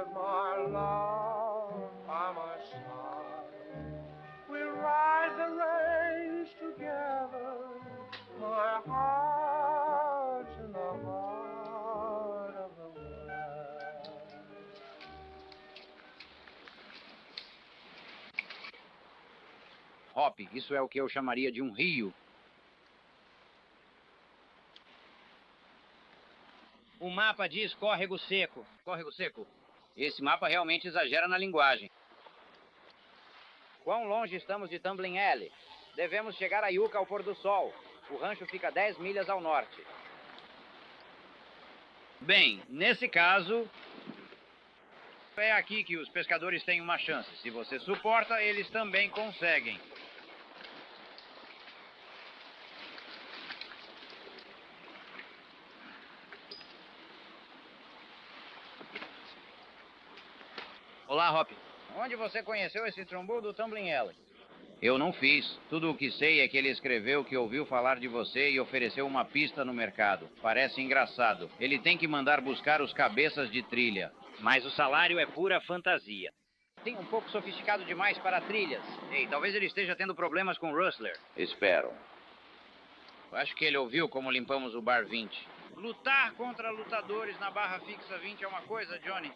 with my love by my side. We ride the range together, my heart's in the heart of the West. Hop, isso é o que eu chamaria de um rio. O mapa diz córrego seco. Córrego seco? Esse mapa realmente exagera na linguagem. Quão longe estamos de Tumbling Alley? Devemos chegar a Yucca ao pôr do sol. O rancho fica 10 milhas ao norte. Bem, nesse caso, é aqui que os pescadores têm uma chance. Se você suporta, eles também conseguem. Olá, Hop. Onde você conheceu esse trombudo do Tumbling Alley? Eu não fiz. Tudo o que sei é que ele escreveu que ouviu falar de você e ofereceu uma pista no mercado. Parece engraçado. Ele tem que mandar buscar os cabeças de trilha. Mas o salário é pura fantasia. Tem um pouco sofisticado demais para trilhas. Ei, talvez ele esteja tendo problemas com Rustler. Espero. Acho que ele ouviu como limpamos o Bar 20. Lutar contra lutadores na barra fixa 20 é uma coisa, Johnny.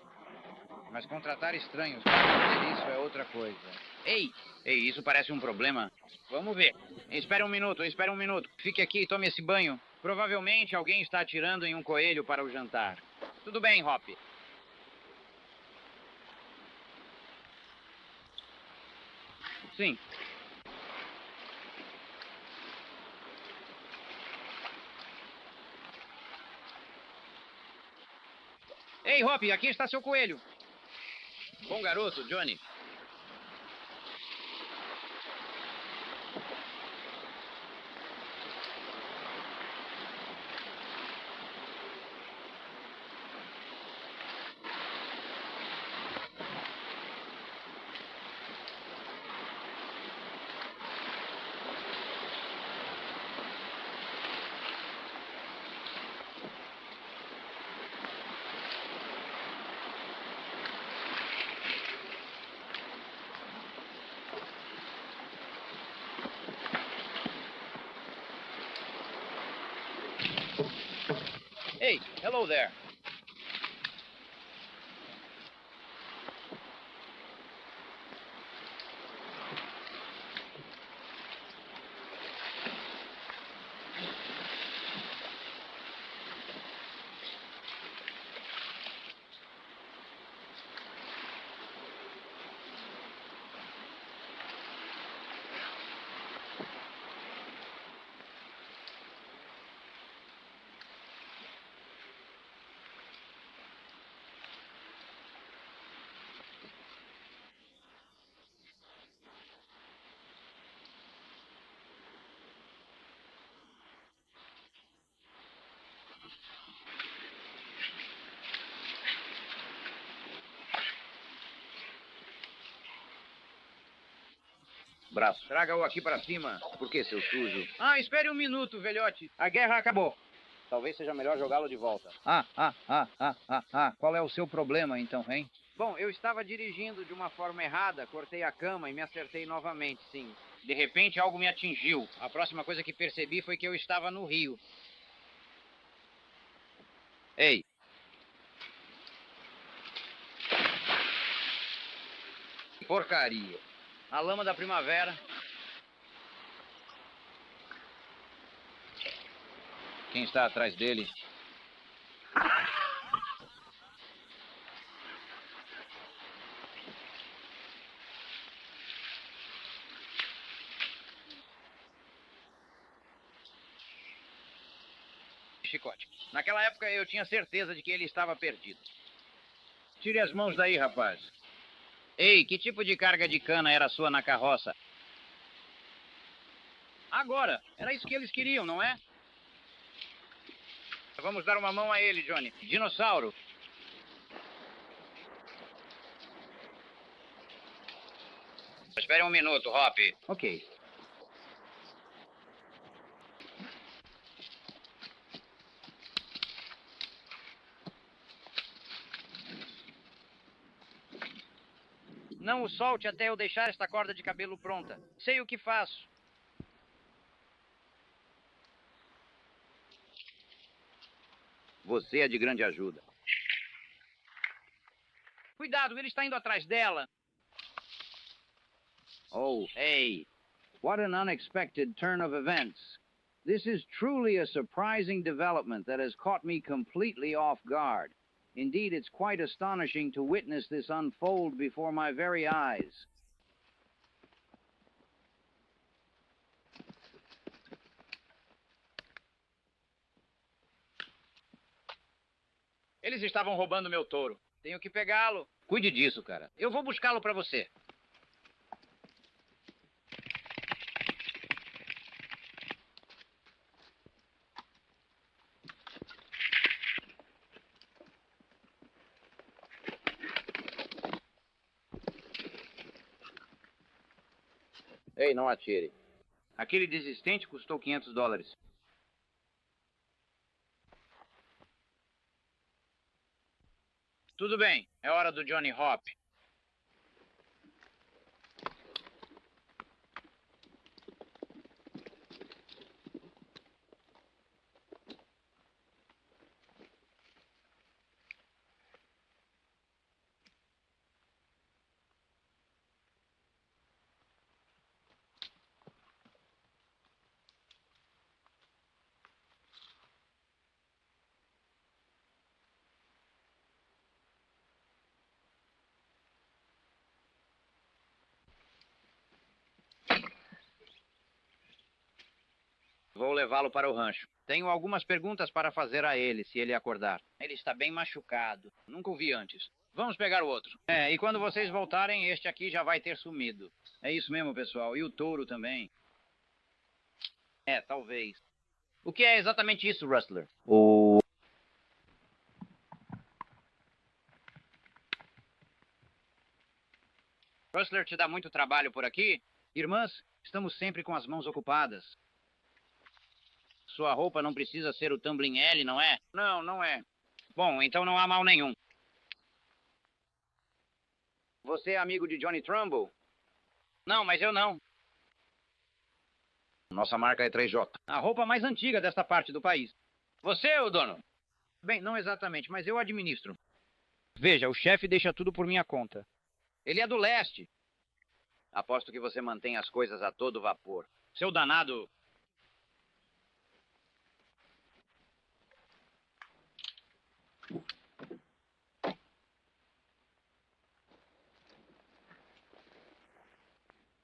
Mas contratar estranhos para fazer isso é outra coisa. Ei, isso parece um problema. Vamos ver. Espere um minuto. Fique aqui e tome esse banho. Provavelmente alguém está atirando em um coelho para o jantar. Tudo bem, Hop. Sim. Ei, Hop, aqui está seu coelho. Bom garoto, Johnny. Hey, hello there. Braço. Traga-o aqui para cima. Por que, seu sujo? Ah, espere um minuto, velhote. A guerra acabou. Talvez seja melhor jogá-lo de volta. Qual é o seu problema, então, hein? Bom, eu estava dirigindo de uma forma errada, cortei a cama e me acertei novamente, sim. De repente, algo me atingiu. A próxima coisa que percebi foi que eu estava no rio. Ei. Porcaria. A lama da primavera. Quem está atrás dele? Chicote. Naquela época eu tinha certeza de que ele estava perdido. Tire as mãos daí, rapaz. Ei, que tipo de carga de cana era sua na carroça? Agora, era isso que eles queriam, não é? Vamos dar uma mão a ele, Johnny. Dinossauro. Espere um minuto, Hop. Ok. Não o solte até eu deixar esta corda de cabelo pronta. Sei o que faço. Você é de grande ajuda. Cuidado, ele está indo atrás dela. Oh, Hey, what an unexpected turn of events. This is truly a surprising development that has caught me completely off guard. Indeed, it's quite astonishing to witness this unfold before my very eyes. Eles estavam roubando meu touro. Tenho que pegá-lo. cuide disso, cara. Eu vou buscá-lo para você. Ei, não atire. Aquele desistente custou $500. Tudo bem, é hora do Johnny Hop. Vou levá-lo para o rancho. Tenho algumas perguntas para fazer a ele, se ele acordar. Ele está bem machucado. Nunca o vi antes. Vamos pegar o outro. E quando vocês voltarem, este aqui já vai ter sumido. É isso mesmo, pessoal. E o touro também. Talvez. O que é exatamente isso, Rustler? Rustler te dá muito trabalho por aqui? Irmãs, estamos sempre com as mãos ocupadas. Sua roupa não precisa ser o Tumbling L, não é? Não, não é. Bom, então não há mal nenhum. Você é amigo de Johnny Trumbull? Não, mas eu não. Nossa marca é 3J. A roupa mais antiga desta parte do país. Você é o dono? Bem, não exatamente, mas eu administro. Veja, o chefe deixa tudo por minha conta. Ele é do leste. Aposto que você mantém as coisas a todo vapor. Seu danado.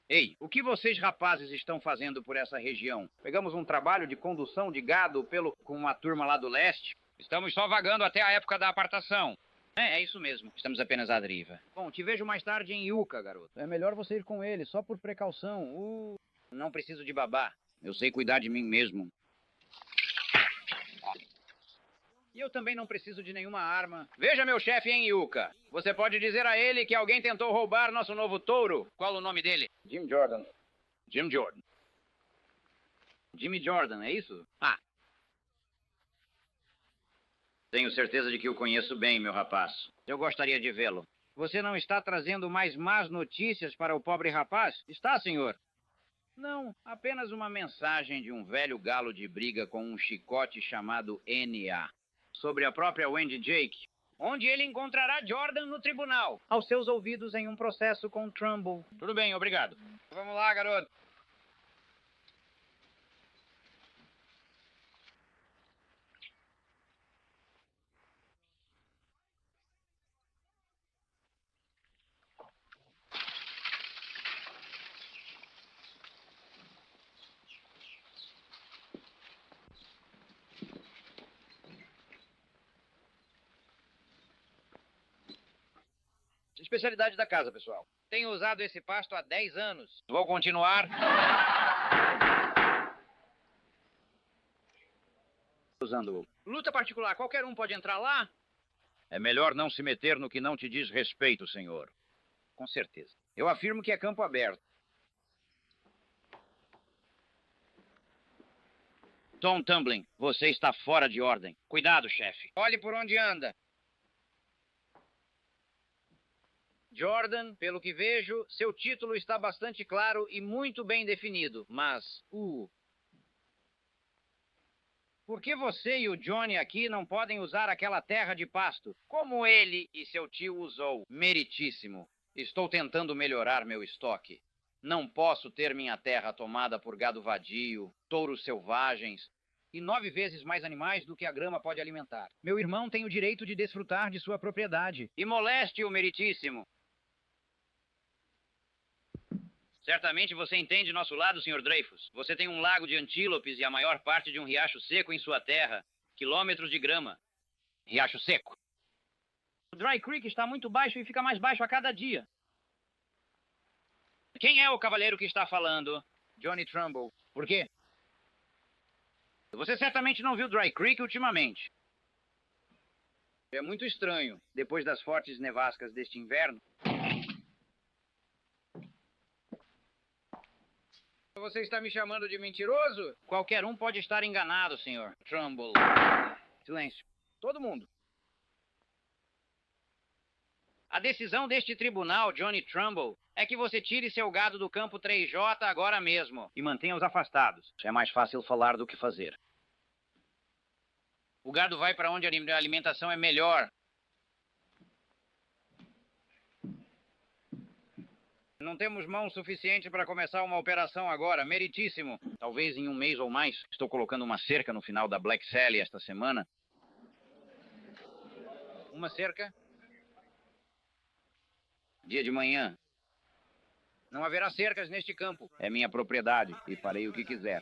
Ei, o que vocês rapazes estão fazendo por essa região? Pegamos um trabalho de condução de gado com uma turma lá do leste. Estamos só vagando até a época da apartação. É isso mesmo. Estamos apenas à deriva. Bom, te vejo mais tarde em Yucca, garoto. É melhor você ir com ele, só por precaução. Não preciso de babá. Eu sei cuidar de mim mesmo. E eu também não preciso de nenhuma arma. Veja meu chefe em Yucca. Você pode dizer a ele que alguém tentou roubar nosso novo touro. Qual o nome dele? Jim Jordan. Jim Jordan. Jimmy Jordan, é isso? Ah. Tenho certeza de que o conheço bem, meu rapaz. Eu gostaria de vê-lo. Você não está trazendo mais más notícias para o pobre rapaz? Está, senhor? Não, apenas uma mensagem de um velho galo de briga com um chicote chamado N.A. sobre a própria Wendy Jake, onde ele encontrará Jordan no tribunal, aos seus ouvidos em um processo com Trumbull. Tudo bem, obrigado. Vamos lá, garoto. Especialidade da casa, pessoal. Tenho usado esse pasto há 10 anos. Vou continuar Usando-o. luta particular. Qualquer um pode entrar lá? É melhor não se meter no que não te diz respeito, senhor. Com certeza. Eu afirmo que é campo aberto. Tom Tumbling, você está fora de ordem. Cuidado, chefe. Olhe por onde anda. Jordan, pelo que vejo, seu título está bastante claro e muito bem definido, mas por que você e o Johnny aqui não podem usar aquela terra de pasto, como ele e seu tio usou? Meritíssimo. Estou tentando melhorar meu estoque. Não posso ter minha terra tomada por gado vadio, touros selvagens e 9 vezes mais animais do que a grama pode alimentar. Meu irmão tem o direito de desfrutar de sua propriedade. E moleste-o, meritíssimo. Certamente você entende nosso lado, Sr. Dreyfus. Você tem um lago de antílopes e a maior parte de um riacho seco em sua terra. Quilômetros de grama. Riacho seco. O Dry Creek está muito baixo e fica mais baixo a cada dia. Quem é o cavaleiro que está falando? Johnny Trumbull. Por quê? Você certamente não viu Dry Creek ultimamente. É muito estranho, depois das fortes nevascas deste inverno. Você está me chamando de mentiroso? Qualquer um pode estar enganado, Sr. Trumbull. Silêncio. Todo mundo. A decisão deste tribunal, Johnny Trumbull, é que você tire seu gado do campo 3J agora mesmo e mantenha-os afastados. É mais fácil falar do que fazer. O gado vai para onde a alimentação é melhor. Não temos mão suficiente para começar uma operação agora. Meritíssimo. Talvez em um mês ou mais. Estou colocando uma cerca no final da Black Sally esta semana. Uma cerca? Dia de manhã. Não haverá cercas neste campo. É minha propriedade e farei o que quiser.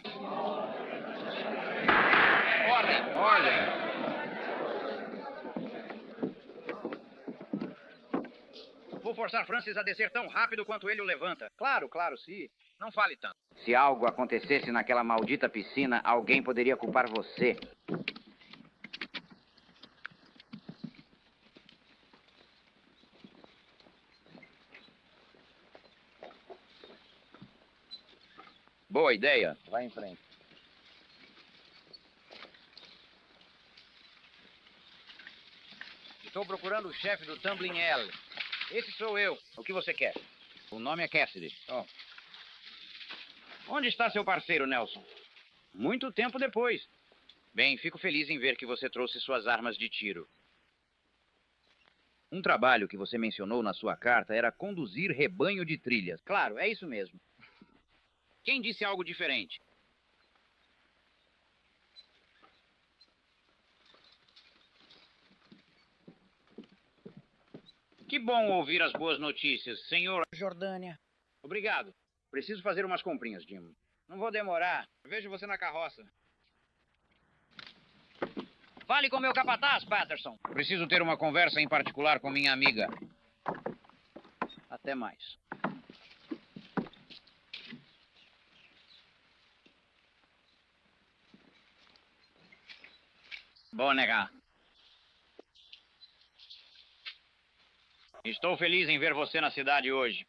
Ordem! Ordem! Vou forçar Francis a descer tão rápido quanto ele o levanta. Claro, sim. Não fale tanto. Se algo acontecesse naquela maldita piscina, alguém poderia culpar você. Boa ideia. Vai em frente. Estou procurando o chefe do Tumbling L. Esse sou eu. O que você quer? O nome é Cassidy. Oh. Onde está seu parceiro, Nelson? Muito tempo depois. Bem, fico feliz em ver que você trouxe suas armas de tiro. Um trabalho que você mencionou na sua carta era conduzir rebanho de trilhas. Claro, é isso mesmo. Quem disse algo diferente? Que bom ouvir as boas notícias, senhor Jordânia. Obrigado. Preciso fazer umas comprinhas, Jim. Não vou demorar. Vejo você na carroça. Fale com meu capataz, Patterson. Preciso ter uma conversa em particular com minha amiga. Até mais. Bom, negar. Estou feliz em ver você na cidade hoje.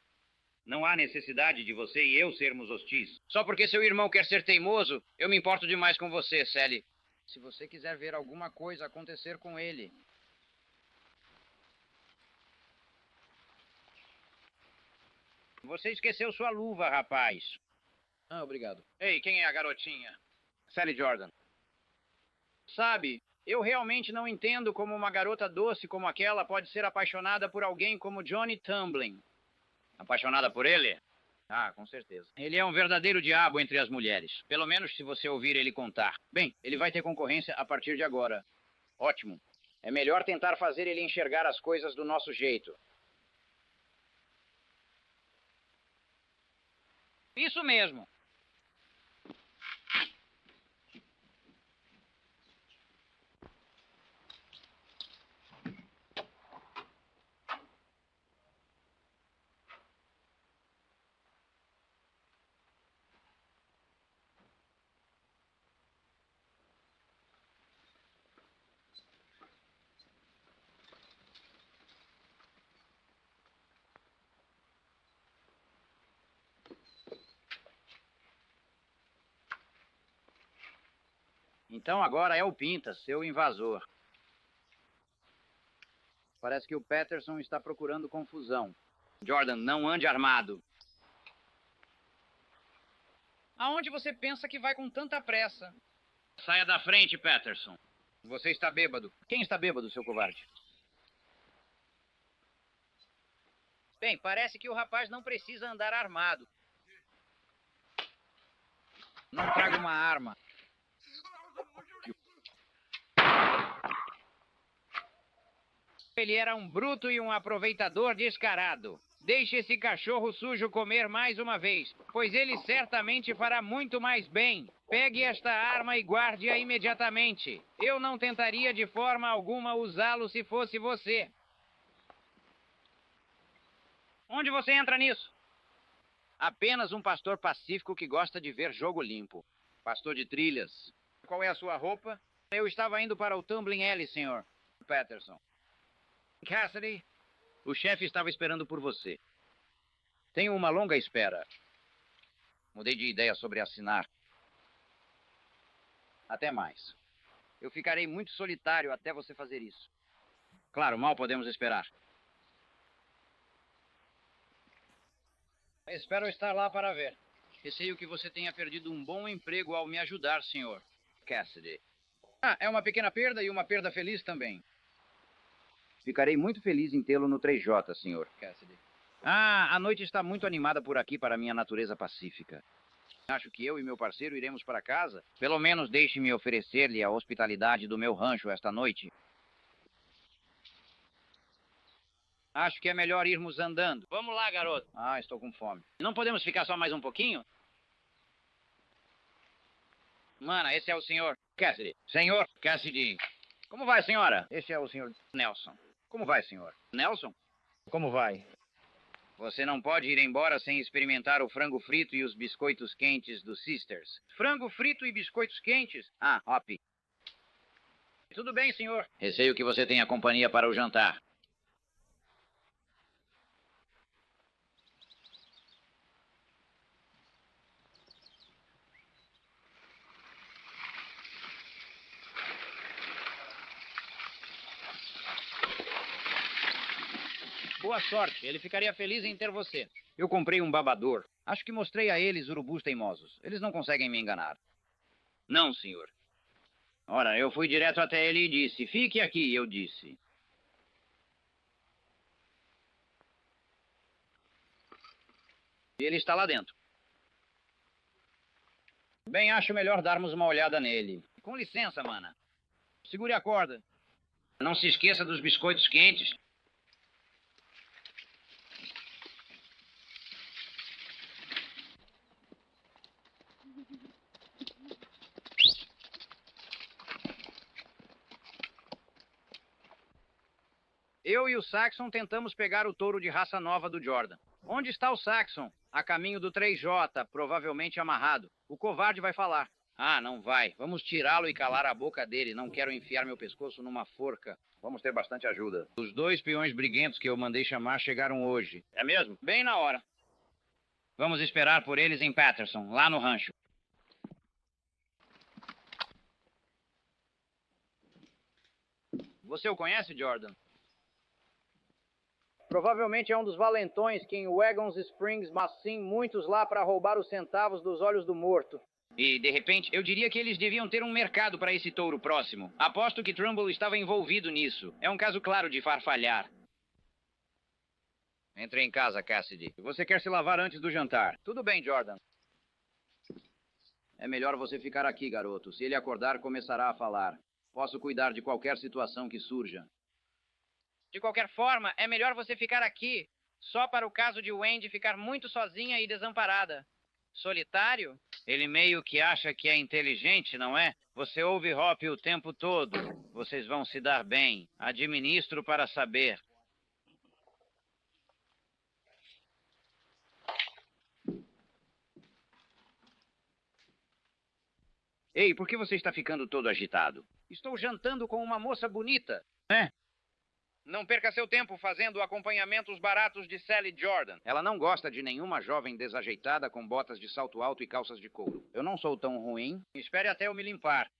Não há necessidade de você e eu sermos hostis. Só porque seu irmão quer ser teimoso, eu me importo demais com você, Sally. Se você quiser ver alguma coisa acontecer com ele... Você esqueceu sua luva, rapaz. Ah, obrigado. Ei, quem é a garotinha? Sally Jordan. Sabe, eu realmente não entendo como uma garota doce como aquela pode ser apaixonada por alguém como Johnny Tumbling. Apaixonada por ele? Ah, com certeza. Ele é um verdadeiro diabo entre as mulheres. Pelo menos se você ouvir ele contar. Bem, ele vai ter concorrência a partir de agora. Ótimo. É melhor tentar fazer ele enxergar as coisas do nosso jeito. Isso mesmo. Então agora é o Pinta, seu invasor. Parece que o Patterson está procurando confusão. Jordan, não ande armado. Aonde você pensa que vai com tanta pressa? Saia da frente, Patterson. Você está bêbado. Quem está bêbado, seu covarde? Bem, parece que o rapaz não precisa andar armado. Não traga uma arma. Ele era um bruto e um aproveitador descarado. Deixe esse cachorro sujo comer mais uma vez, pois ele certamente fará muito mais bem. Pegue esta arma e guarde-a imediatamente. Eu não tentaria de forma alguma usá-lo se fosse você. Onde você entra nisso? Apenas um pastor pacífico que gosta de ver jogo limpo. Pastor de trilhas. Qual é a sua roupa? Eu estava indo para o Tumbling Alley, senhor. Patterson. Cassidy? O chefe estava esperando por você. Tenho uma longa espera. Mudei de ideia sobre assinar. Até mais. Eu ficarei muito solitário até você fazer isso. Claro, mal podemos esperar. Espero estar lá para ver. Receio que você tenha perdido um bom emprego ao me ajudar, senhor Cassidy. Ah, é uma pequena perda e uma perda feliz também. Ficarei muito feliz em tê-lo no 3J, senhor Cassidy. Ah, a noite está muito animada por aqui para minha natureza pacífica. Acho que eu e meu parceiro iremos para casa. Pelo menos deixe-me oferecer-lhe a hospitalidade do meu rancho esta noite. Acho que é melhor irmos andando. Vamos lá, garoto. Ah, estou com fome. Não podemos ficar só mais um pouquinho? Mana, esse é o senhor Cassidy. Senhor Cassidy. Como vai, senhora? Este é o senhor Nelson. Como vai, senhor? Nelson? Como vai? Você não pode ir embora sem experimentar o frango frito e os biscoitos quentes do Sisters. Frango frito e biscoitos quentes? Ah, Hop. Tudo bem, senhor. Receio que você tenha companhia para o jantar. Boa sorte. Ele ficaria feliz em ter você. Eu comprei um babador. Acho que mostrei a eles urubus teimosos. Eles não conseguem me enganar. Não, senhor. Ora, eu fui direto até ele e disse, fique aqui, eu disse. E ele está lá dentro. Bem, acho melhor darmos uma olhada nele. Com licença, mana. Segure a corda. Não se esqueça dos biscoitos quentes. Eu e o Saxon tentamos pegar o touro de raça nova do Jordan. Onde está o Saxon? A caminho do 3J, provavelmente amarrado. O covarde vai falar. Ah, não vai. Vamos tirá-lo e calar a boca dele. Não quero enfiar meu pescoço numa forca. Vamos ter bastante ajuda. Os 2 peões briguentos que eu mandei chamar chegaram hoje. É mesmo? Bem na hora. Vamos esperar por eles em Patterson, lá no rancho. Você o conhece, Jordan? Provavelmente é um dos valentões que em Wagons Springs, mas sim muitos lá para roubar os centavos dos olhos do morto. E, de repente, eu diria que eles deviam ter um mercado para esse touro próximo. Aposto que Trumbull estava envolvido nisso. É um caso claro de farfalhar. Entre em casa, Cassidy. Você quer se lavar antes do jantar. Tudo bem, Jordan. É melhor você ficar aqui, garoto. Se ele acordar, começará a falar. Posso cuidar de qualquer situação que surja. De qualquer forma, é melhor você ficar aqui, só para o caso de Wendy ficar muito sozinha e desamparada. Solitário? Ele meio que acha que é inteligente, não é? Você ouve Hop o tempo todo. Vocês vão se dar bem. Administro para saber. Ei, por que você está ficando todo agitado? Estou jantando com uma moça bonita. É? Não perca seu tempo fazendo acompanhamentos baratos de Sally Jordan. Ela não gosta de nenhuma jovem desajeitada com botas de salto alto e calças de couro. Eu não sou tão ruim. Espere até eu me limpar.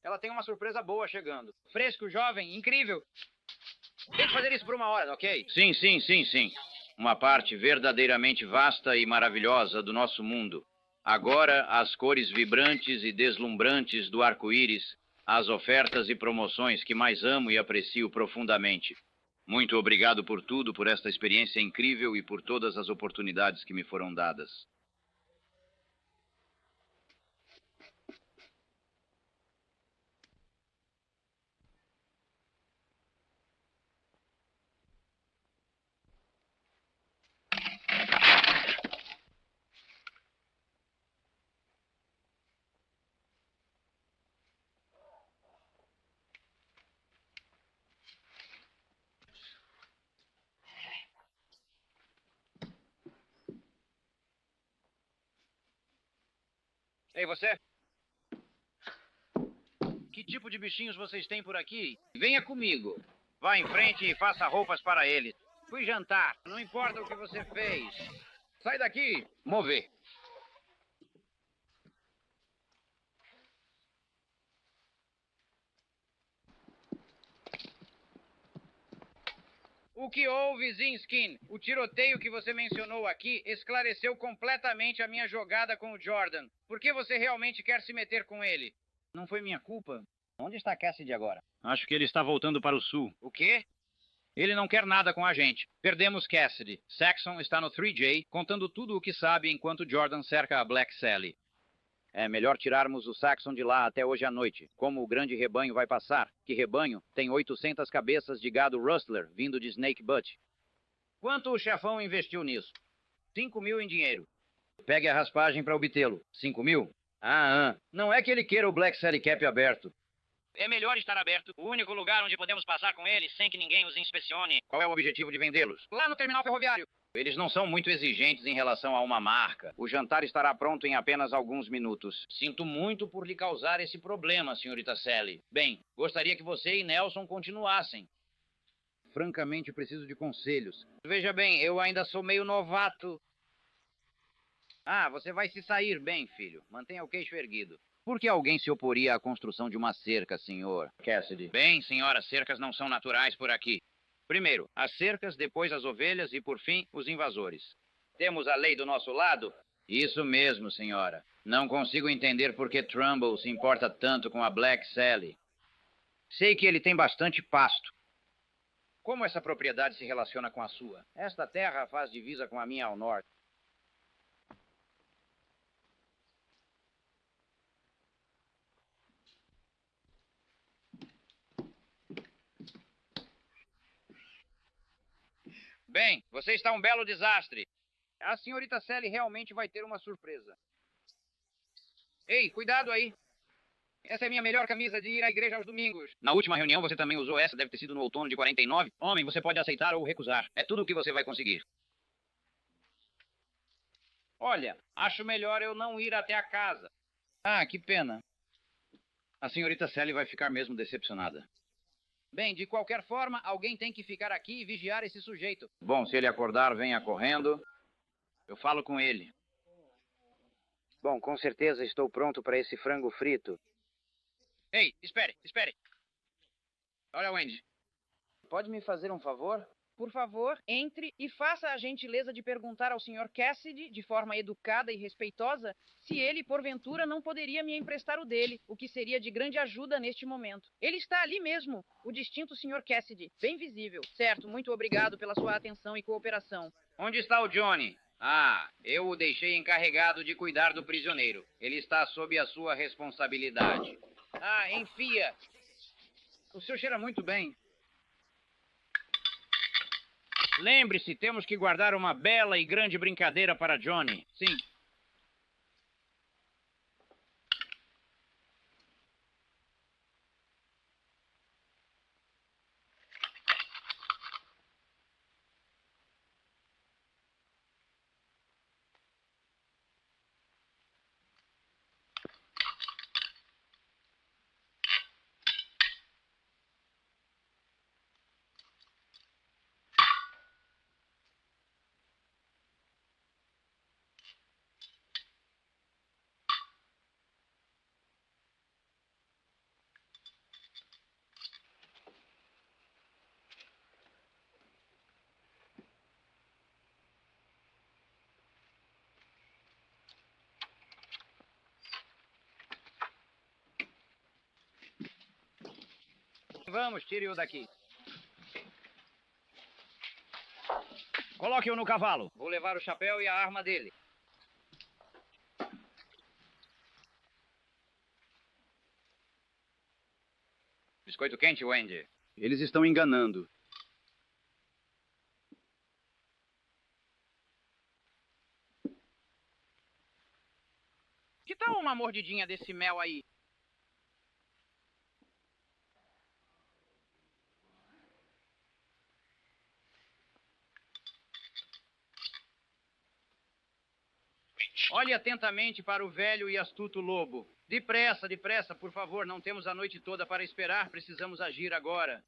Ela tem uma surpresa boa chegando. Fresco, jovem, incrível. Tem que fazer isso por 1 hora, ok? Sim. uma parte verdadeiramente vasta e maravilhosa do nosso mundo. Agora, as cores vibrantes e deslumbrantes do arco-íris, as ofertas e promoções que mais amo e aprecio profundamente. Muito obrigado por tudo, por esta experiência incrível e por todas as oportunidades que me foram dadas. Ei, você? Que tipo de bichinhos vocês têm por aqui? Venha comigo. Vá em frente e faça roupas para eles. Fui jantar. Não importa o que você fez. Sai daqui. Mover. O que houve, Zinskin? O tiroteio que você mencionou aqui esclareceu completamente a minha jogada com o Jordan. Por que você realmente quer se meter com ele? Não foi minha culpa. Onde está Cassidy agora? Acho que ele está voltando para o sul. O quê? Ele não quer nada com a gente. Perdemos Cassidy. Saxon está no 3J, contando tudo o que sabe enquanto Jordan cerca a Black Sally. É melhor tirarmos o Saxon de lá até hoje à noite. Como o grande rebanho vai passar? Que rebanho? Tem 800 cabeças de gado rustler vindo de Snake Butte. Quanto o chefão investiu nisso? 5 mil em dinheiro. Pegue a raspagem para obtê-lo. 5 mil? Não é que ele queira o Black Sally Cap aberto. É melhor estar aberto. O único lugar onde podemos passar com eles sem que ninguém os inspecione. Qual é o objetivo de vendê-los? Lá no terminal ferroviário. Eles não são muito exigentes em relação a uma marca. O jantar estará pronto em apenas alguns minutos. Sinto muito por lhe causar esse problema, senhorita Sally. Bem, gostaria que você e Nelson continuassem. Francamente, preciso de conselhos. Veja bem, eu ainda sou meio novato. Ah, você vai se sair bem, filho. Mantenha o queixo erguido. Por que alguém se oporia à construção de uma cerca, senhor Cassidy? Bem, senhora, cercas não são naturais por aqui. Primeiro, as cercas, depois as ovelhas e, por fim, os invasores. Temos a lei do nosso lado? Isso mesmo, senhora. Não consigo entender por que Trumbull se importa tanto com a Black Sally. Sei que ele tem bastante pasto. Como essa propriedade se relaciona com a sua? Esta terra faz divisa com a minha ao norte. Bem, você está um belo desastre. A senhorita Sally realmente vai ter uma surpresa. Ei, cuidado aí. Essa é a minha melhor camisa de ir à igreja aos domingos. Na última reunião você também usou essa, deve ter sido no outono de 49. Homem, você pode aceitar ou recusar. É tudo o que você vai conseguir. Olha, acho melhor eu não ir até a casa. Ah, que pena. A senhorita Sally vai ficar mesmo decepcionada. Bem, de qualquer forma, alguém tem que ficar aqui e vigiar esse sujeito. Bom, se ele acordar, venha correndo. Eu falo com ele. Bom, com certeza estou pronto para esse frango frito. Ei, espere. Olha, Wendy. Pode me fazer um favor? Por favor, entre e faça a gentileza de perguntar ao Sr. Cassidy, de forma educada e respeitosa, se ele, porventura, não poderia me emprestar o dele, o que seria de grande ajuda neste momento. Ele está ali mesmo, o distinto Sr. Cassidy, bem visível. Certo, muito obrigado pela sua atenção e cooperação. Onde está o Johnny? Ah, eu o deixei encarregado de cuidar do prisioneiro. Ele está sob a sua responsabilidade. Ah, enfia. O senhor cheira muito bem. Lembre-se, temos que guardar uma bela e grande brincadeira para Johnny. Sim. vamos, tire-o daqui. Coloque-o no cavalo. Vou levar o chapéu e a arma dele. Biscoito quente, Wendy. Eles estão enganando. Que tal uma mordidinha desse mel aí? Olhe atentamente para o velho e astuto lobo. Depressa, depressa, por favor. Não temos a noite toda para esperar. Precisamos agir agora.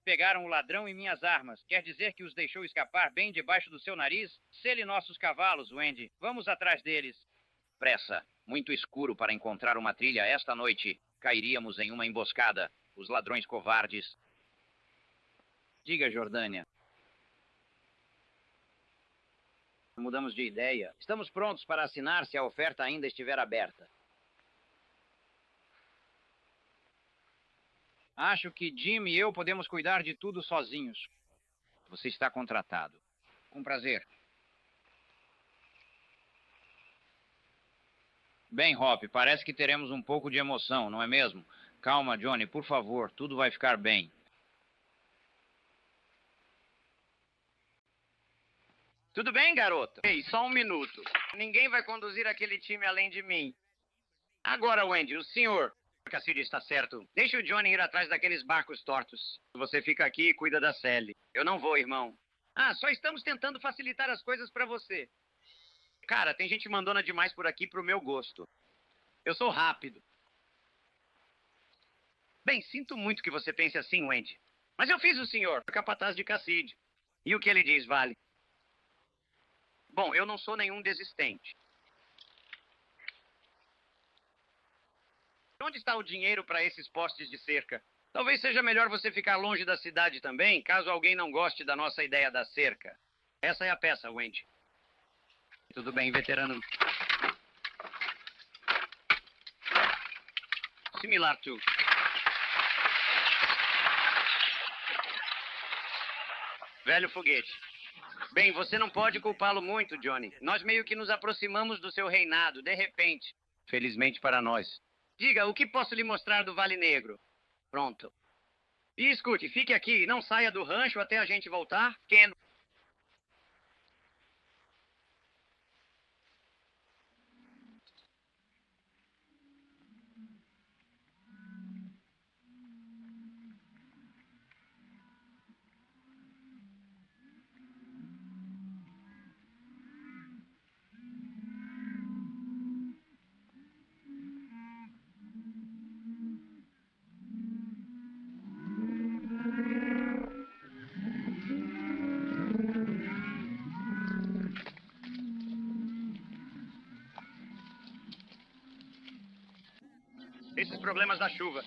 Pegaram o ladrão e minhas armas. Quer dizer que os deixou escapar bem debaixo do seu nariz? Sele nossos cavalos, Wendy. Vamos atrás deles. Pressa. Muito escuro para encontrar uma trilha esta noite. Cairíamos em uma emboscada. Os ladrões covardes. Diga, Jordânia. Mudamos de ideia. Estamos prontos para assinar se a oferta ainda estiver aberta. Acho que Jim e eu podemos cuidar de tudo sozinhos. Você está contratado. Com prazer. Bem, Hop, parece que teremos um pouco de emoção, não é mesmo? Calma, Johnny, por favor, tudo vai ficar bem. Tudo bem, garoto? Ei, só um minuto. Ninguém vai conduzir aquele time além de mim. Agora, Wendy, o senhor... Cassidy está certo. Deixe o Johnny ir atrás daqueles barcos tortos. Você fica aqui e cuida da Sally. Eu não vou, irmão. Ah, só estamos tentando facilitar as coisas para você. Cara, tem gente mandona demais por aqui pro meu gosto. Eu sou rápido. Bem, sinto muito que você pense assim, Wendy. Mas eu fiz o senhor, capataz de Cassidy. E o que ele diz, vale? Bom, eu não sou nenhum desistente. Onde está o dinheiro para esses postes de cerca? Talvez seja melhor você ficar longe da cidade também, caso alguém não goste da nossa ideia da cerca. Essa é a peça, Wendy. Tudo bem, veterano. Similar to. Velho foguete. Bem, você não pode culpá-lo muito, Johnny. Nós meio que nos aproximamos do seu reinado, de repente. Felizmente para nós. Diga, o que posso lhe mostrar do Vale Negro? Pronto. E escute, fique aqui, não saia do rancho até a gente voltar. Ken. Esses problemas da chuva.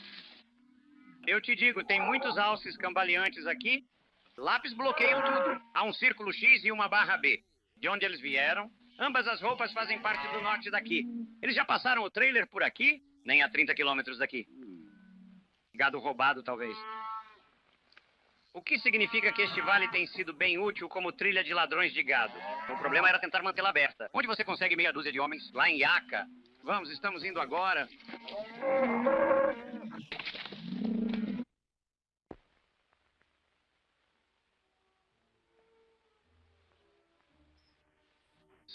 Eu te digo, tem muitos alces cambaleantes aqui. Lápis bloqueiam tudo. Há um círculo X e uma barra B. De onde eles vieram? Ambas as roupas fazem parte do norte daqui. Eles já passaram o trailer por aqui? Nem a 30 quilômetros daqui. Gado roubado, talvez. O que significa que este vale tem sido bem útil como trilha de ladrões de gado. O problema era tentar mantê-la aberta. Onde você consegue meia dúzia de homens? Lá em Yaca. Vamos, estamos indo agora.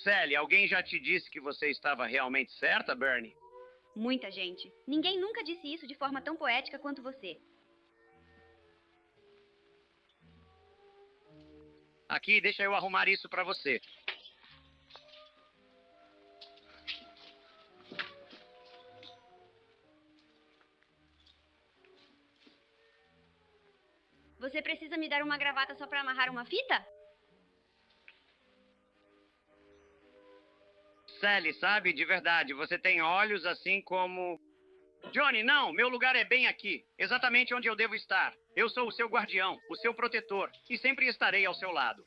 Sally, alguém já te disse que você estava realmente certa, Bernie? Muita gente. Ninguém nunca disse isso de forma tão poética quanto você. Aqui, deixa eu arrumar isso pra você. Você precisa me dar uma gravata só pra amarrar uma fita? Sally, sabe, de verdade, você tem olhos assim como... Johnny, não, meu lugar é bem aqui, exatamente onde eu devo estar. Eu sou o seu guardião, o seu protetor, e sempre estarei ao seu lado.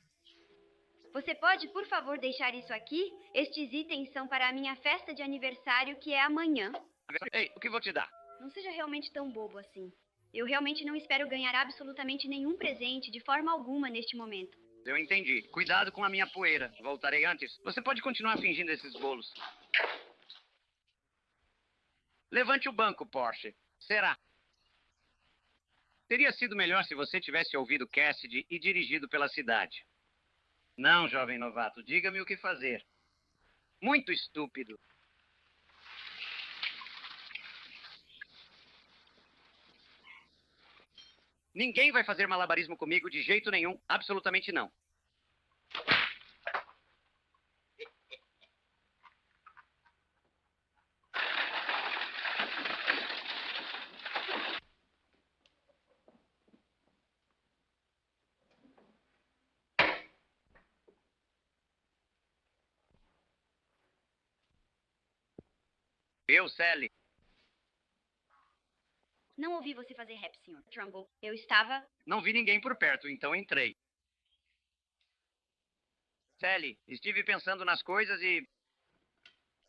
Você pode, por favor, deixar isso aqui? Estes itens são para a minha festa de aniversário, que é amanhã. Ei, o que vou te dar? Não seja realmente tão bobo assim. Eu realmente não espero ganhar absolutamente nenhum presente de forma alguma neste momento. Eu entendi. Cuidado com a minha poeira. Voltarei antes. Você pode continuar fingindo esses bolos. Levante o banco, Porsche. Será? Teria sido melhor se você tivesse ouvido Cassidy e dirigido pela cidade. Não, jovem novato. Diga-me o que fazer. Muito estúpido. Ninguém vai fazer malabarismo comigo de jeito nenhum. Absolutamente não. Eu, Sally. Não ouvi você fazer rap, Sr. Trumbull. Eu estava... Não vi ninguém por perto, então entrei. Sally, estive pensando nas coisas e...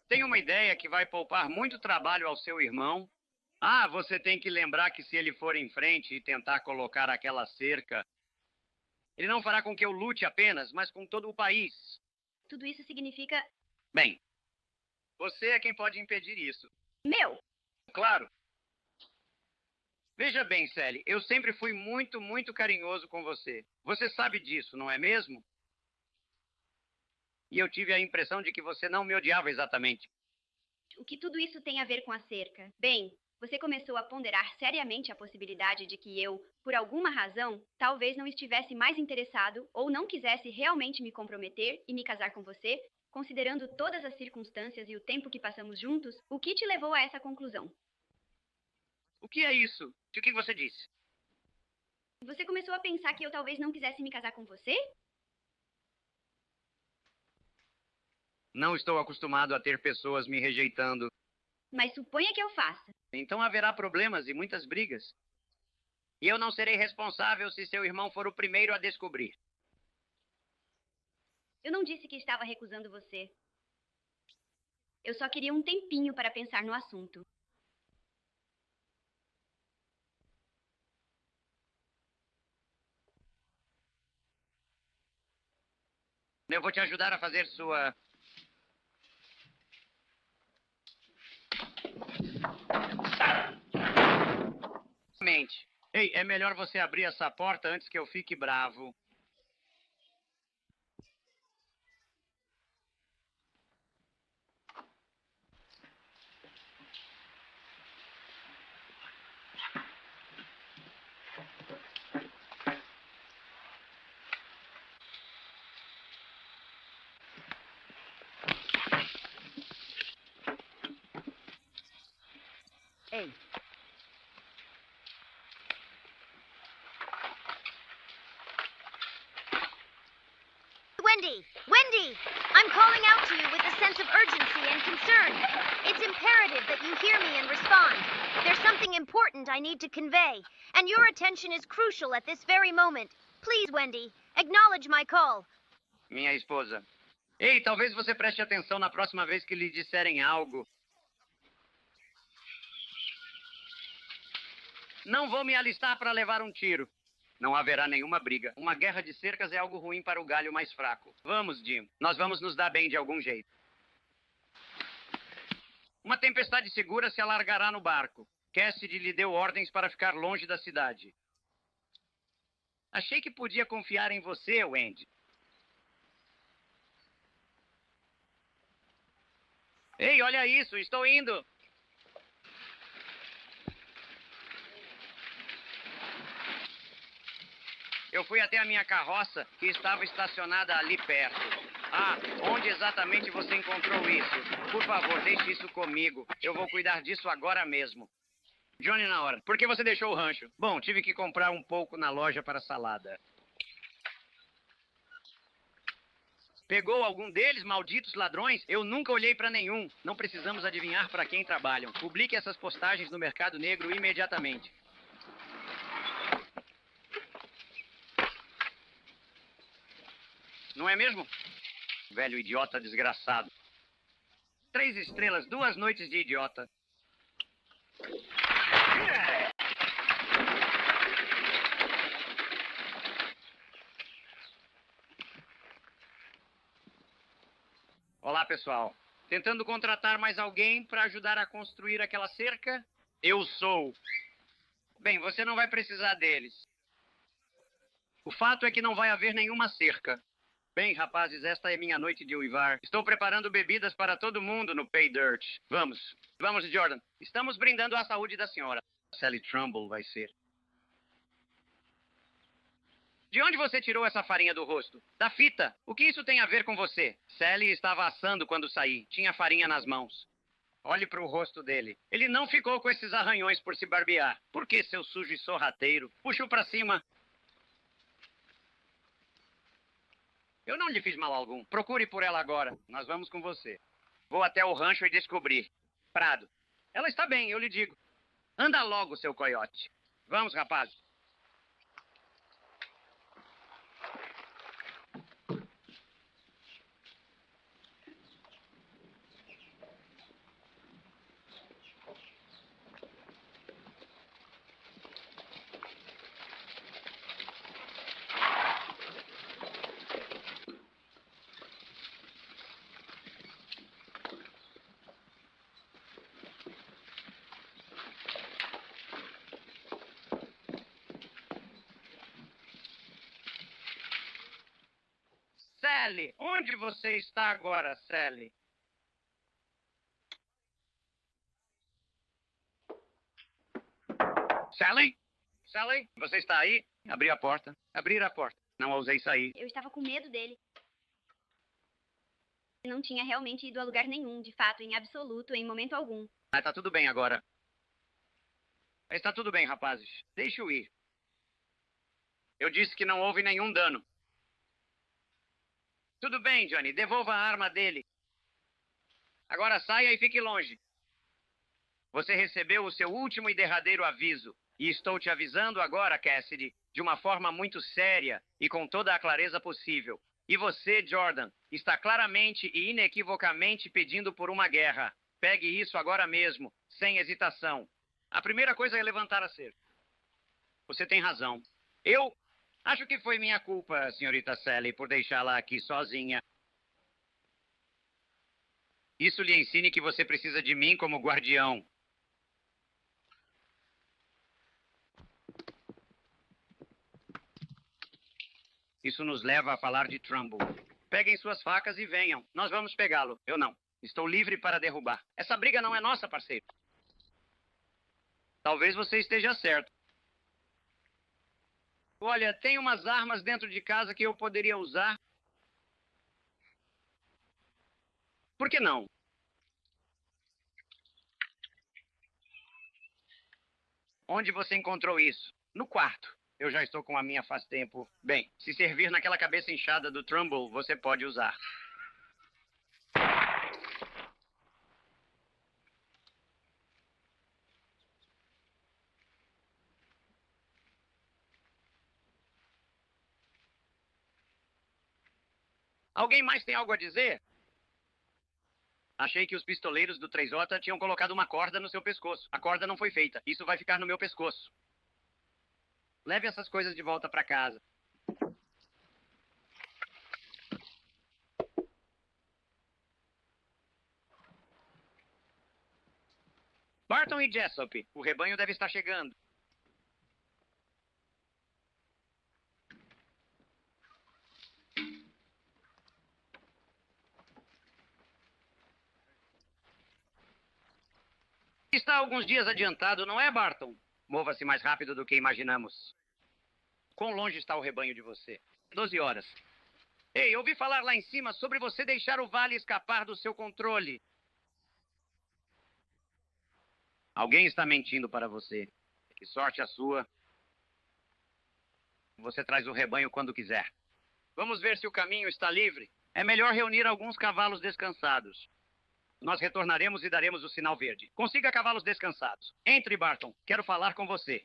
Tenho uma ideia que vai poupar muito trabalho ao seu irmão. Ah, você tem que lembrar que se ele for em frente e tentar colocar aquela cerca, ele não fará com que eu lute apenas, mas com todo o país. Tudo isso significa... Bem, você é quem pode impedir isso. Meu! Claro. Veja bem, Sally, eu sempre fui muito, muito carinhoso com você. Você sabe disso, não é mesmo? E eu tive a impressão de que você não me odiava exatamente. O que tudo isso tem a ver com a cerca? Bem, você começou a ponderar seriamente a possibilidade de que eu, por alguma razão, talvez não estivesse mais interessado ou não quisesse realmente me comprometer e me casar com você, considerando todas as circunstâncias e o tempo que passamos juntos. O que te levou a essa conclusão? O que é isso? O que você disse? Você começou a pensar que eu talvez não quisesse me casar com você? Não estou acostumado a ter pessoas me rejeitando. Mas suponha que eu faça. Então haverá problemas e muitas brigas. E eu não serei responsável se seu irmão for o primeiro a descobrir. Eu não disse que estava recusando você. Eu só queria um tempinho para pensar no assunto. Eu vou te ajudar a fazer sua... mente. Ei, é melhor você abrir essa porta antes que eu fique bravo. Ei. Wendy! Wendy! I'm calling out to you with a sense of urgency and concern. It's imperative that you hear me and respond. There's something important I need to convey, and your attention is crucial at this very moment. Please, Wendy, acknowledge my call. Minha esposa, Ei, talvez você preste atenção na próxima vez que lhe disserem algo. Não vou me alistar para levar um tiro. Não haverá nenhuma briga. Uma guerra de cercas é algo ruim para o galho mais fraco. Vamos, Jim. Nós vamos nos dar bem de algum jeito. Uma tempestade segura se alargará no barco. Cassidy lhe deu ordens para ficar longe da cidade. Achei que podia confiar em você, Wendy. Ei, olha isso, estou indo. Eu fui até a minha carroça, que estava estacionada ali perto. Ah, onde exatamente você encontrou isso? Por favor, deixe isso comigo. Eu vou cuidar disso agora mesmo. Johnny, na hora. Por que você deixou o rancho? Bom, tive que comprar um pouco na loja para salada. Pegou algum deles, malditos ladrões? Eu nunca olhei para nenhum. Não precisamos adivinhar para quem trabalham. Publique essas postagens no Mercado Negro imediatamente. Não é mesmo? Velho idiota desgraçado. 3 estrelas, 2 noites de idiota. Olá, pessoal. Tentando contratar mais alguém para ajudar a construir aquela cerca? Eu sou. Bem, você não vai precisar deles. O fato é que não vai haver nenhuma cerca. Bem, rapazes, esta é minha noite de uivar. Estou preparando bebidas para todo mundo no Pay Dirt. Vamos. Vamos, Jordan. Estamos brindando à saúde da senhora. Sally Trumbull vai ser. De onde você tirou essa farinha do rosto? Da fita. O que isso tem a ver com você? Sally estava assando quando saí. Tinha farinha nas mãos. Olhe para o rosto dele. Ele não ficou com esses arranhões por se barbear. Por que, seu sujo e sorrateiro? Puxou para cima. Eu não lhe fiz mal algum. Procure por ela agora. Nós vamos com você. Vou até o rancho e descobrir. Prado. Ela está bem, eu lhe digo. Anda logo, seu coiote. Vamos, rapaz. Sally, onde você está agora, Sally? Sally? Sally, você está aí? Abrir a porta. Abrir a porta. Não ousei sair. Eu estava com medo dele. Não tinha realmente ido a lugar nenhum, de fato, em absoluto, em momento algum. Ah, tá tudo bem agora. Está tudo bem, rapazes. Deixe-o ir. Eu disse que não houve nenhum dano. Tudo bem, Johnny. Devolva a arma dele. Agora saia e fique longe. Você recebeu o seu último e derradeiro aviso. E estou te avisando agora, Cassidy, de uma forma muito séria e com toda a clareza possível. E você, Jordan, está claramente e inequivocamente pedindo por uma guerra. Pegue isso agora mesmo, sem hesitação. A primeira coisa é levantar a cerca. Você tem razão. Eu acho que foi minha culpa, senhorita Sally, por deixá-la aqui sozinha. Isso lhe ensine que você precisa de mim como guardião. Isso nos leva a falar de Trumbull. Peguem suas facas e venham. Nós vamos pegá-lo. Eu não. Estou livre para derrubar. Essa briga não é nossa, parceiro. Talvez você esteja certo. Olha, tem umas armas dentro de casa que eu poderia usar. Por que não? Onde você encontrou isso? No quarto. Eu já estou com a minha faz tempo. Bem, se servir naquela cabeça inchada do Trumbull, você pode usar. Alguém mais tem algo a dizer? Achei que os pistoleiros do 3J tinham colocado uma corda no seu pescoço. A corda não foi feita. Isso vai ficar no meu pescoço. Leve essas coisas de volta para casa. Barton e Jessop, o rebanho deve estar chegando. Está alguns dias adiantado, não é, Barton? Mova-se mais rápido do que imaginamos. Quão longe está o rebanho de você? 12 horas. Ei, ouvi falar lá em cima sobre você deixar o vale escapar do seu controle. Alguém está mentindo para você. Que sorte a sua. Você traz o rebanho quando quiser. Vamos ver se o caminho está livre. É melhor reunir alguns cavalos descansados. Nós retornaremos e daremos o sinal verde. Consiga cavalos descansados. Entre, Barton. Quero falar com você.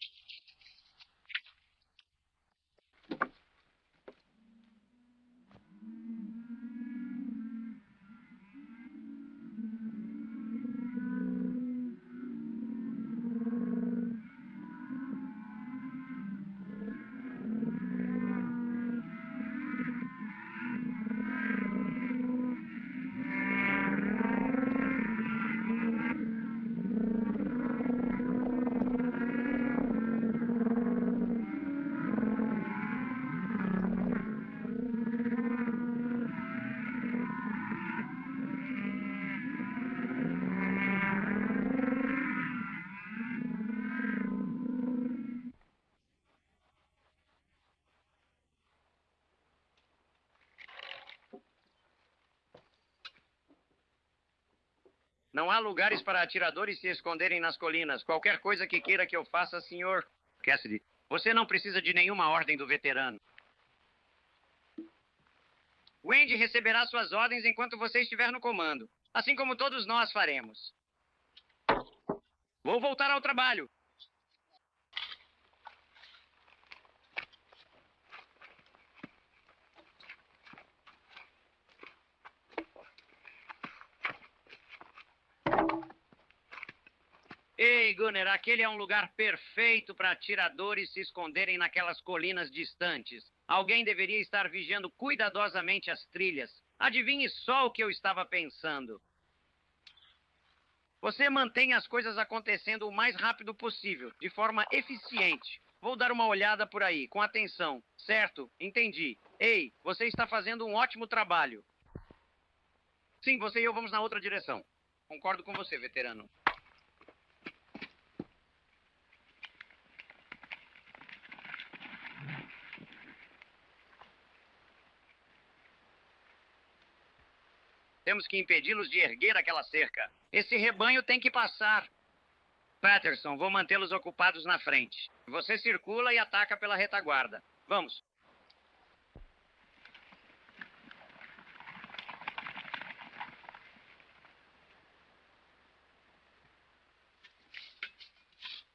Não há lugares para atiradores se esconderem nas colinas. Qualquer coisa que queira que eu faça, senhor Cassidy, você não precisa de nenhuma ordem do veterano. Wendy receberá suas ordens enquanto você estiver no comando, assim como todos nós faremos. Vou voltar ao trabalho. Ei, Gunner, aquele é um lugar perfeito para atiradores se esconderem naquelas colinas distantes. Alguém deveria estar vigiando cuidadosamente as trilhas. Adivinhe só o que eu estava pensando. Você mantém as coisas acontecendo o mais rápido possível, de forma eficiente. Vou dar uma olhada por aí, com atenção. Certo, entendi. Ei, você está fazendo um ótimo trabalho. Sim, você e eu vamos na outra direção. Concordo com você, veterano. Temos que impedi-los de erguer aquela cerca. Esse rebanho tem que passar. Patterson, vou mantê-los ocupados na frente. Você circula e ataca pela retaguarda. Vamos.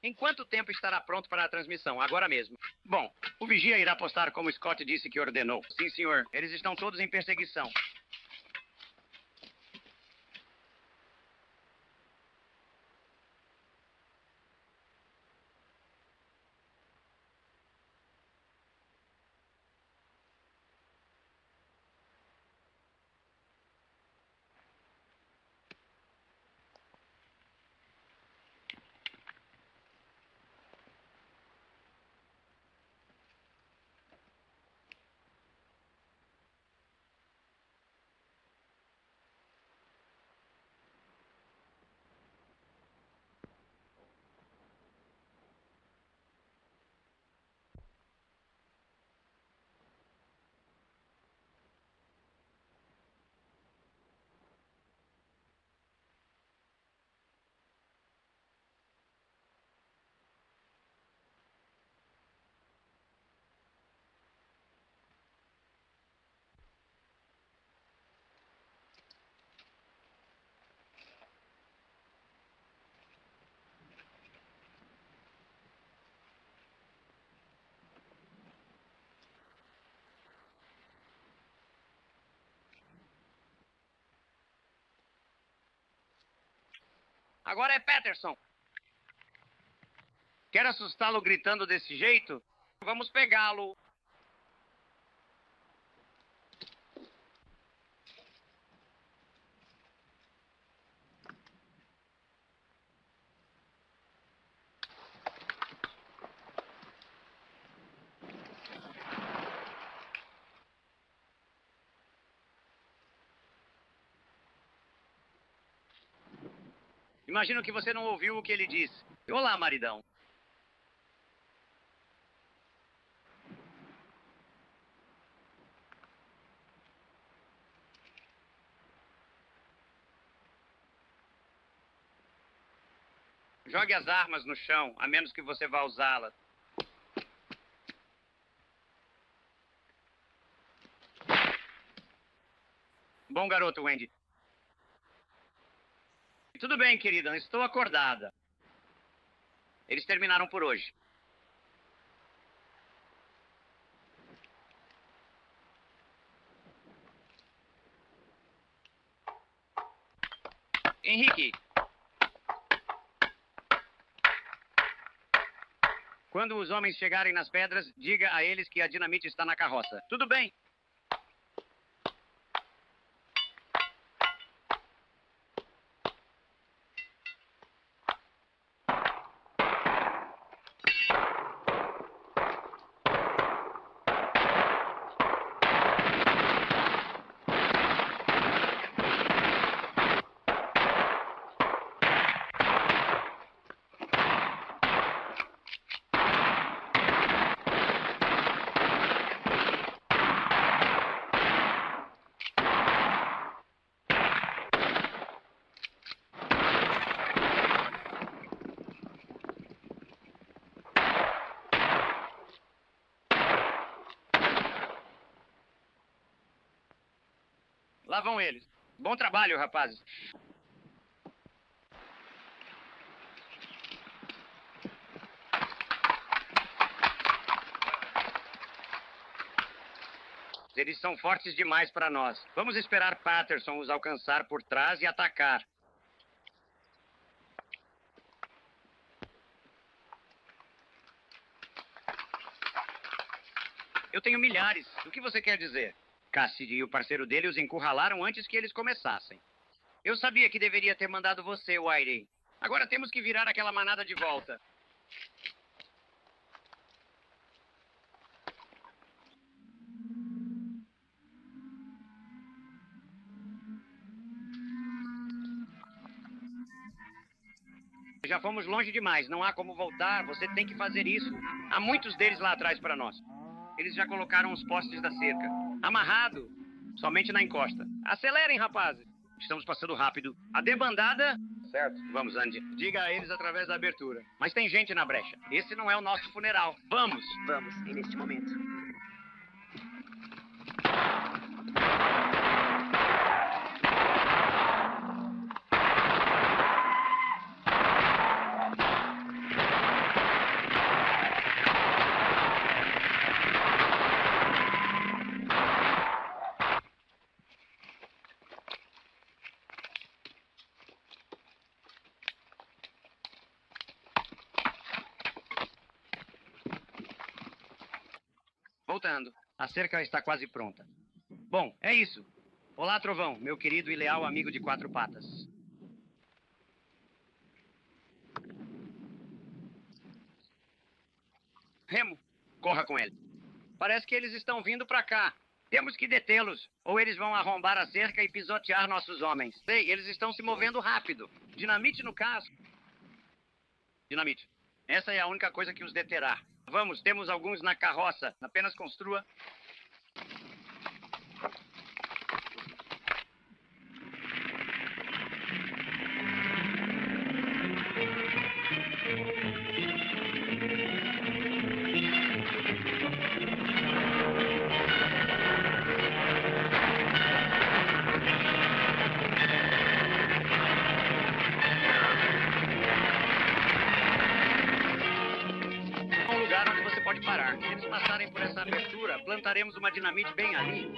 Em quanto tempo estará pronto para a transmissão? Agora mesmo. Bom, o vigia irá postar como Scott disse que ordenou. Sim, senhor. Eles estão todos em perseguição. Agora é Patterson. Quer assustá-lo gritando desse jeito? Vamos pegá-lo. Imagino que você não ouviu o que ele disse. Olá, maridão. Jogue as armas no chão, a menos que você vá usá-las. Bom garoto, Wendy. Tudo bem, querida, estou acordada. Eles terminaram por hoje. Henrique. Quando os homens chegarem nas pedras, diga a eles que a dinamite está na carroça. Tudo bem. Lá vão eles. Bom trabalho, rapazes. Eles são fortes demais para nós. Vamos esperar Patterson os alcançar por trás e atacar. Eu tenho milhares. O que você quer dizer? Cassidy e o parceiro dele os encurralaram antes que eles começassem. Eu sabia que deveria ter mandado você, Whitey. Agora temos que virar aquela manada de volta. Já fomos longe demais, não há como voltar. Você tem que fazer isso. Há muitos deles lá atrás para nós. Eles já colocaram os postes da cerca. Amarrado, somente na encosta. Acelerem, rapazes. Estamos passando rápido. A debandada... Certo. Vamos, Andy. Diga a eles através da abertura. Mas tem gente na brecha. Esse não é o nosso funeral. Vamos. Vamos, e neste momento. Voltando. A cerca está quase pronta. Bom, é isso. Olá, Trovão, meu querido e leal amigo de quatro patas. Remo, corra com ele. Parece que eles estão vindo para cá. Temos que detê-los, ou eles vão arrombar a cerca e pisotear nossos homens. Sei, eles estão se movendo rápido. Dinamite no casco. Dinamite. Essa é a única coisa que os deterá. Vamos, temos alguns na carroça. Apenas construa. Parar. Se eles passarem por essa abertura, plantaremos uma dinamite bem ali.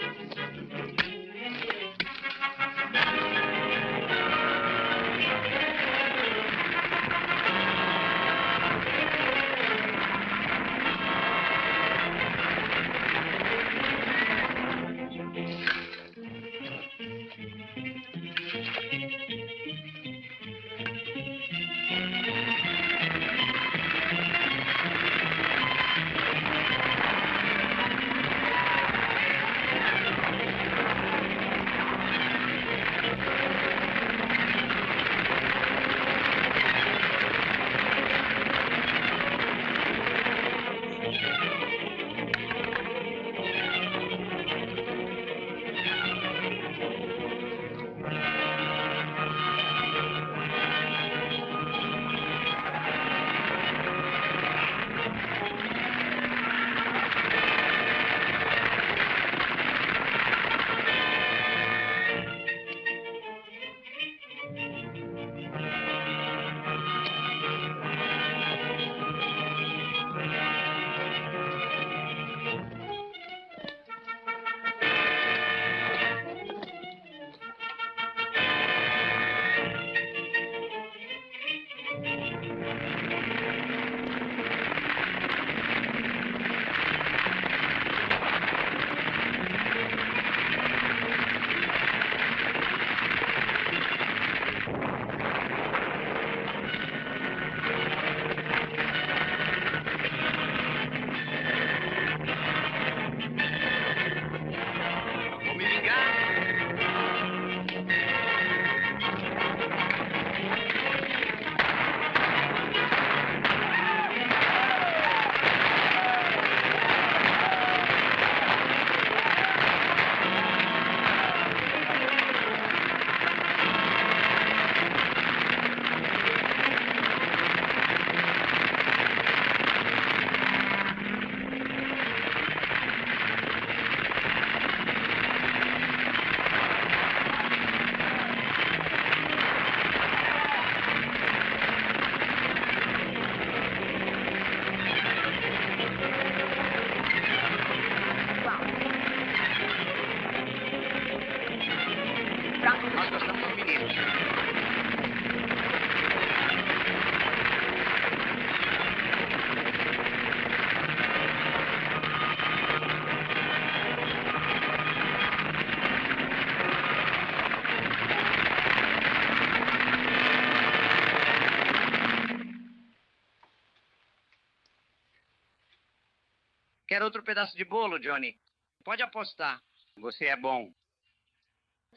Quer outro pedaço de bolo, Johnny? Pode apostar. Você é bom.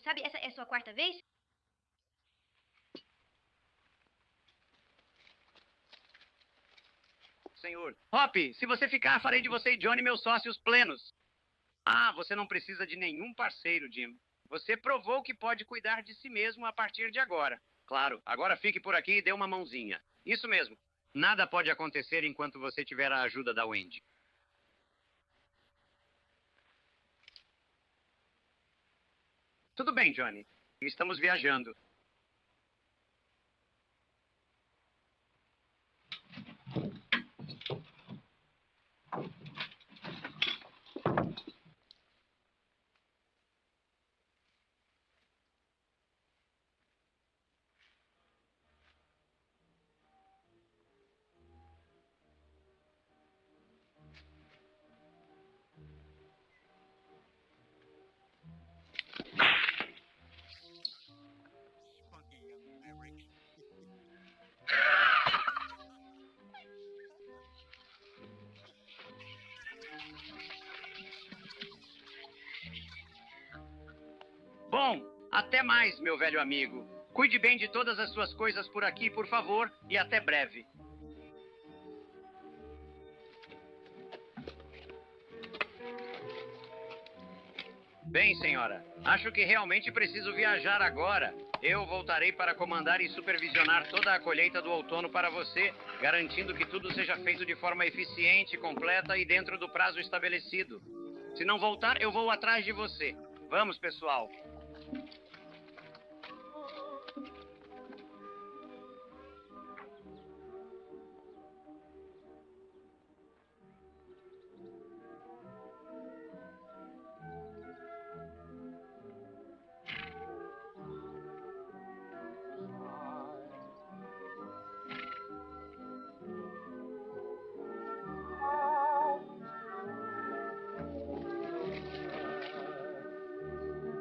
Sabe, essa é a sua quarta vez? Senhor. Hop, se você ficar, farei de você e Johnny meus sócios plenos. Ah, você não precisa de nenhum parceiro, Jim. Você provou que pode cuidar de si mesmo a partir de agora. Claro, agora fique por aqui e dê uma mãozinha. Isso mesmo. Nada pode acontecer enquanto você tiver a ajuda da Wendy. Tudo bem, Johnny. Estamos viajando. Bom, até mais, meu velho amigo. Cuide bem de todas as suas coisas por aqui, por favor, e até breve. Bem, senhora, acho que realmente preciso viajar agora. Eu voltarei para comandar e supervisionar toda a colheita do outono para você, garantindo que tudo seja feito de forma eficiente, completa e dentro do prazo estabelecido. Se não voltar, eu vou atrás de você. Vamos, pessoal.